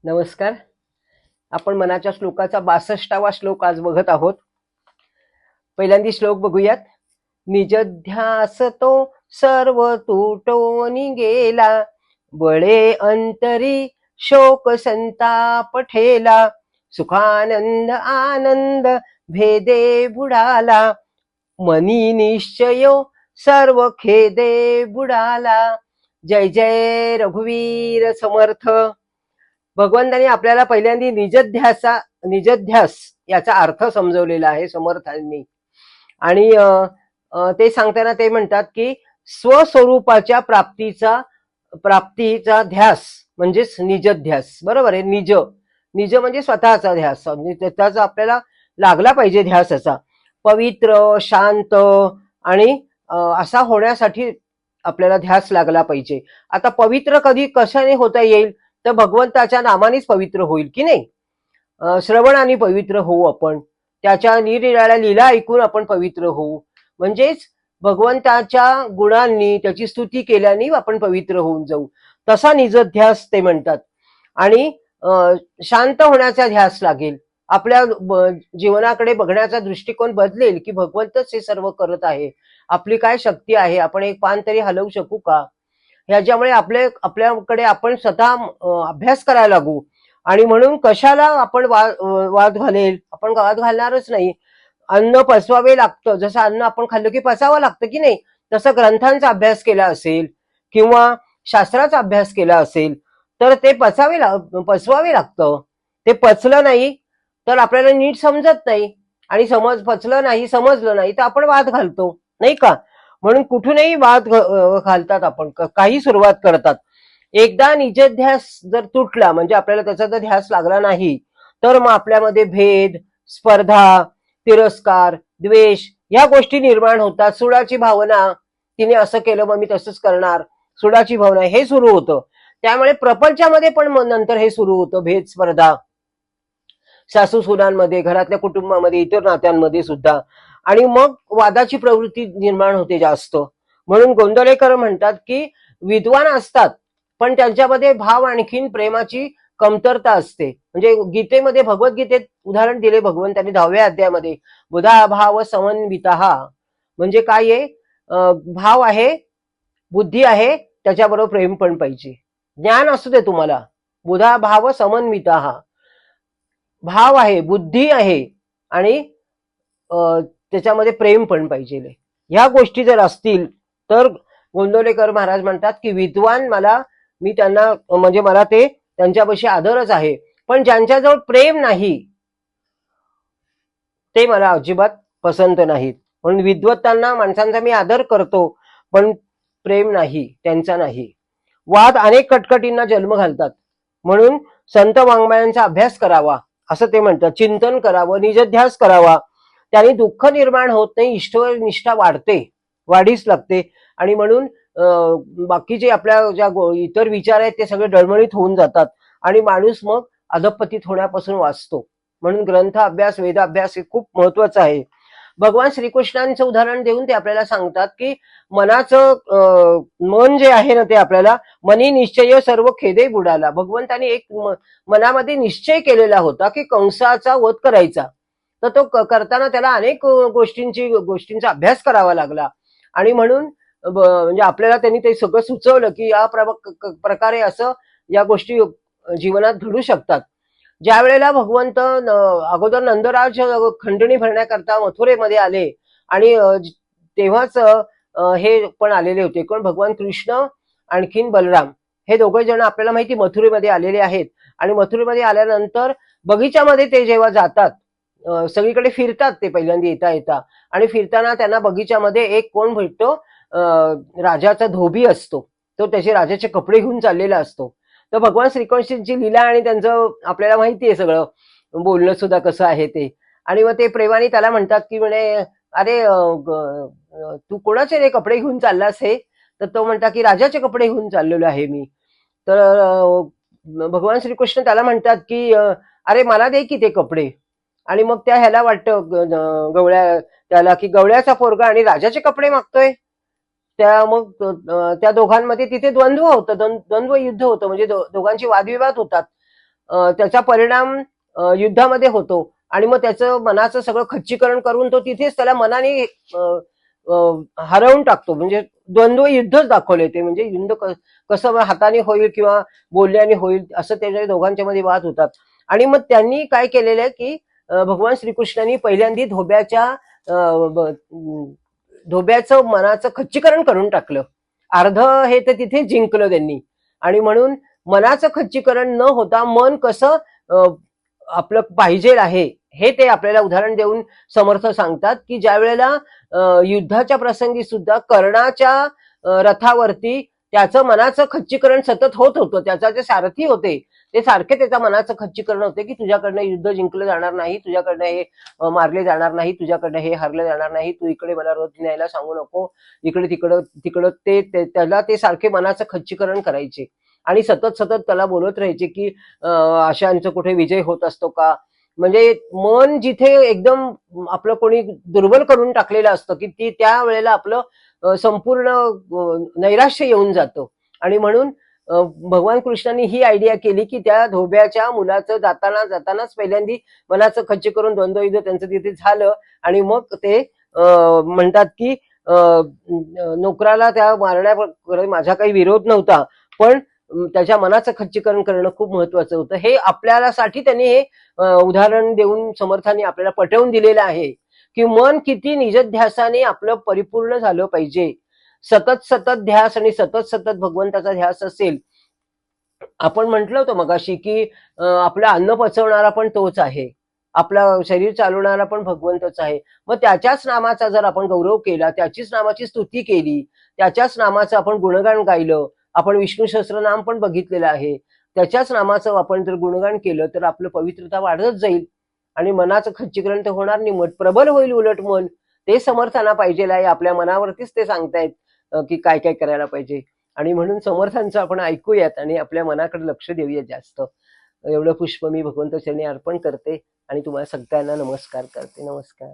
नमस्कार. आपण मनाच्या श्लोकाचा 62वा श्लोक आज बघत आहोत. पहिल्यांदा श्लोक बघूयात. निजध्यास तो सर्व तुटून गेला, बळे अंतरी शोक संताप ठेला, सुखानंद आनंद भेदे बुडाला, मनी निश्चयो सर्व खेदे बुडाला. जय जय रघुवीर समर्थ. भगवंतांनी आपल्याला पहिल्यांदा निजध्यास याचा अर्थ समजवलेला आहे समर्थांनी. आणि ते सांगताना ते म्हणतात की स्वस्वरूपाच्या प्राप्तीचा ध्यास म्हणजेच निजध्यास. बरोबर आहे. निज म्हणजे स्वतःचा ध्यास, म्हणजे त्याचा आपल्याला लागला पाहिजे ध्यास असा. पवित्र, शांत आणि असा होण्यासाठी आपल्याला ध्यास लागला पाहिजे. आता पवित्र कशाने होता येईल तर भगवंताच्या नामानेच पवित्र होईल की नाही. श्रवणाने पवित्र होऊ आपण, त्याच्या निरनिराळ्या लीला ऐकून आपण पवित्र होऊ, म्हणजेच भगवंताच्या गुणांनी त्याची स्तुती केल्याने आपण पवित्र होऊन जाऊ. तसा निजध्यास ते म्हणतात. आणि शांत होण्याचा ध्यास लागेल. आपल्या जीवनाकडे बघण्याचा दृष्टिकोन बदलेल की भगवंतच हे सर्व करत आहे, आपली काय शक्ती आहे, आपण एक पान तरी हलवू शकू का, ह्याच्यामुळे आपल्याकडे आपण स्वतः अभ्यास करायला लागू. आणि म्हणून कशाला आपण वाद घालेल, आपण वाद घालणारच नाही. अन्न पचवावे लागतं, जसं अन्न आपण खाल्लं की पचावं लागतं की नाही, तसं ग्रंथांचा अभ्यास केला असेल किंवा शास्त्राचा अभ्यास केला असेल तर ते पचवावे लागतं. ते पचलं नाही तर आपल्याला नीट समजत नाही, आणि पचलं नाही, समजलं नाही तर आपण वाद घालतो, नाही का. म्हणून कुठूनही वाद घालतात, आपण काही सुरुवात करतात. एकदा निजध्यास जर तुटला म्हणजे आपल्याला त्याचा जर ध्यास लागला नाही तर मग आपल्यामध्ये भेद, स्पर्धा, तिरस्कार, द्वेष या गोष्टी निर्माण होतात. सुडाची भावना, तिने असं केलं मग मी तसंच करणार, सुडाची भावना हे सुरू होतं. त्यामुळे प्रपंचामध्ये पण नंतर हे सुरू होतं, भेद, स्पर्धा, सासू सुनांमध्ये, घरातल्या कुटुंबामध्ये, इतर नात्यांमध्ये सुद्धा. आणि मग वादाची प्रवृत्ती निर्माण होते जास्त. म्हणून गोंदवलेकर म्हणतात की विद्वान असतात पण त्यांच्यामध्ये भाव आणखीन प्रेमाची कमतरता असते. म्हणजे गीतेमध्ये, भगवद्गीतेत उदाहरण दिले भगवंतांनी 10व्या अध्यायामध्ये, बुधा भाव समन्विता. म्हणजे काय आहे, भाव आहे, बुद्धी आहे, त्याच्याबरोबर प्रेम पण पाहिजे. ज्ञान असू दे तुम्हाला, बुधा भाव समन्विता, भाव आहे, बुद्धी आहे, आणि त्याच्यामध्ये प्रेम पण पाहिजे. ह्या गोष्टी जर असतील तर गोंदवलेकर महाराज म्हणतात की विद्वान मी त्यांना, म्हणजे मला ते त्यांच्यापाशी आदरच आहे, पण ज्यांच्याजवळ प्रेम नाही ते मला अजिबात पसंत नाहीत. म्हणून विद्वत्तांना, माणसांचा मी आदर करतो पण प्रेम नाही, त्यांचा नाही. वाद अनेक कटकटींना जन्म घालतात. म्हणून संत वाङ्मयांचा अभ्यास करावा असं ते म्हणतात. चिंतन करावं, निजध्यास करावा, त्याने दुःख निर्माण होत नाही, ईश्वर निष्ठा वाढीच लागते. आणि म्हणून बाकीचे आपल्या ज्या इतर विचार आहेत ते सगळे डळमळीत होऊन जातात आणि माणूस मग अधपतित होण्यापासून वाचतो. म्हणून ग्रंथ अभ्यास, वेदाभ्यास हे खूप महत्वाचं आहे. भगवान श्रीकृष्णांचं उदाहरण देऊन ते आपल्याला सांगतात की मनाचं मन जे आहे ना ते आपल्याला, मनी निश्चय सर्व खेदे बुडाला. भगवंताने एक मनामध्ये निश्चय केलेला होता की कंसाचा वध करायचा, तर तो करताना त्याला अनेक गोष्टींचा अभ्यास करावा लागला. आणि म्हणून म्हणजे आपल्याला त्यांनी ते सगळं सुचवलं की या प्रकारे असं या गोष्टी जीवनात घडू शकतात. ज्या वेळेला भगवंत अगोदर नंदराज खंडणी भरण्याकरता मथुरेमध्ये आले, आणि तेव्हाच हे पण आलेले होते, कोण, भगवान कृष्ण आणखीन बलराम, हे दोघे जण आपल्याला माहिती मथुरेमध्ये आलेले आहेत. आणि मथुरेमध्ये आल्यानंतर बगीच्यामध्ये ते जेव्हा जातात, सगळीकडे फिरतात ते पहिल्यांदा येता, आणि फिरताना त्यांना बगीच्यामध्ये एक कोण भेटतो, राजाचा धोबी असतो, तो त्याचे राजाचे कपडे घेऊन चाललेला असतो. तर भगवान श्रीकृष्णांची लीला आणि त्यांचं आपल्याला माहिती आहे, सगळं बोलणं सुद्धा कसं आहे ते. आणि मग ते प्रेमाने त्याला म्हणतात की म्हणे, अरे तू कोणाचे रे कपडे घेऊन चाललास हे, तर तो म्हणतात की राजाचे कपडे घेऊन चाललेलो आहे मी. तर भगवान श्रीकृष्ण त्याला म्हणतात की अरे मला दे की ते कपडे. आणि मग ह्याला वाटतं त्याला की गवळ्याचा पोरगा आणि राजाचे कपडे मागतोय. मग त्या दोघांमध्ये तिथे द्वंद्व युद्ध होतं, म्हणजे दोघांची वादविवाद होतात. त्याचा परिणाम युद्धामध्ये होतो आणि मग त्याचं मनाचं सगळं खच्चीकरण करून तो तिथेच त्याला मनाने हरवून टाकतो. म्हणजे द्वंद्व युद्धच दाखवले ते, म्हणजे युद्ध कसं हाताने होईल किंवा बोलल्याने होईल असं त्याच्या दोघांच्या मध्ये वाद होतात. आणि मग त्यांनी काय केलेलं आहे की भगवान श्रीकृष्णांनी पहिल्यांदा धोब्याचं मनाचं खच्चीकरण करून टाकलं. अर्ध हे तर तिथे जिंकलं त्यांनी. आणि म्हणून मनाचं खच्चीकरण न होता मन कसं आपलं पाहिजे आहे हे ते आपल्याला उदाहरण देऊन समर्थ सांगतात की ज्या वेळेला युद्धाच्या प्रसंगी सुद्धा कर्णाच्या रथावरती त्याचं मनाचं खच्चीकरण सतत होत होतं. त्याचा जे सारथी होते ते सारखे त्याच्या मनाचं खच्चीकरण होते की तुझ्याकडनं युद्ध जिंकलं जाणार नाही, तुझ्याकडनं हे मारले जाणार नाही, तुझ्याकडनं हे हरले जाणार नाही, तू इकडे मला रथ न्यायला सांगू नको, इकडे तिकडं तिकडं त्याला ते सारखे मनाचं खच्चीकरण करायचे आणि सतत सतत त्याला बोलत राहायचे की अशांचं कुठे विजय होत असतो का. म्हणजे मन जिथे एकदम आपलं कोणी दुर्बल करून टाकलेलं असतं की ती त्या वेळेला आपलं संपूर्ण नैराश्य येऊन जातं. आणि म्हणून भगवान कृष्णांनी ही आयडिया केली की त्या धोब्याच्या मुलाचं जातानाच पहिल्यांदा मनाचं खच्ची करून द्वंद्वयुद्ध त्यांचं तिथे झालं. आणि मग ते म्हणतात की नोकराला त्या मारण्याकडे माझा काही विरोध नव्हता, पण त्याच्या मनाचं खच्चीकरण करणं खूप महत्वाचं होतं. हे आपल्यासाठी त्यांनी हे उदाहरण देऊन समर्थांनी आपल्याला पटवून दिलेलं आहे की मन किती निजध्यासाने आपलं परिपूर्ण झालं पाहिजे. सतत सतत ध्यास आणि सतत सतत भगवंताचा ध्यास असेल. आपण म्हटलं होतं मगाशी की आपलं अन्न पचवणारा पण तोच आहे, आपलं शरीर चालवणारा पण भगवंतच आहे. मग त्याच्याच नामाचा जर आपण गौरव केला, त्याचीच नामाची स्तुती केली, त्याच्याच नामाचं आपण गुणगान गायलं, आपण विष्णू सहस्त्रनाम पण बघितलेलं आहे, त्याच्याच नामाचं आपण जर गुणगान केलं तर आपलं पवित्रता वाढत जाईल आणि मनाचं खच्चीकरण तर होणार नाही, मत प्रबल होईल. उलट मन ते समर्थांना पाहिजे आहे, आपल्या मनावरतीच ते सांगतायत की काय काय करायला पाहिजे. आणि म्हणून समर्थांचं आपण ऐकूयात आणि आपल्या मनाकडे लक्ष देऊयात जास्त. एवढं पुष्प मी भगवंत चरणी अर्पण करते आणि तुम्हाला सगळ्यांना नमस्कार करते. नमस्कार.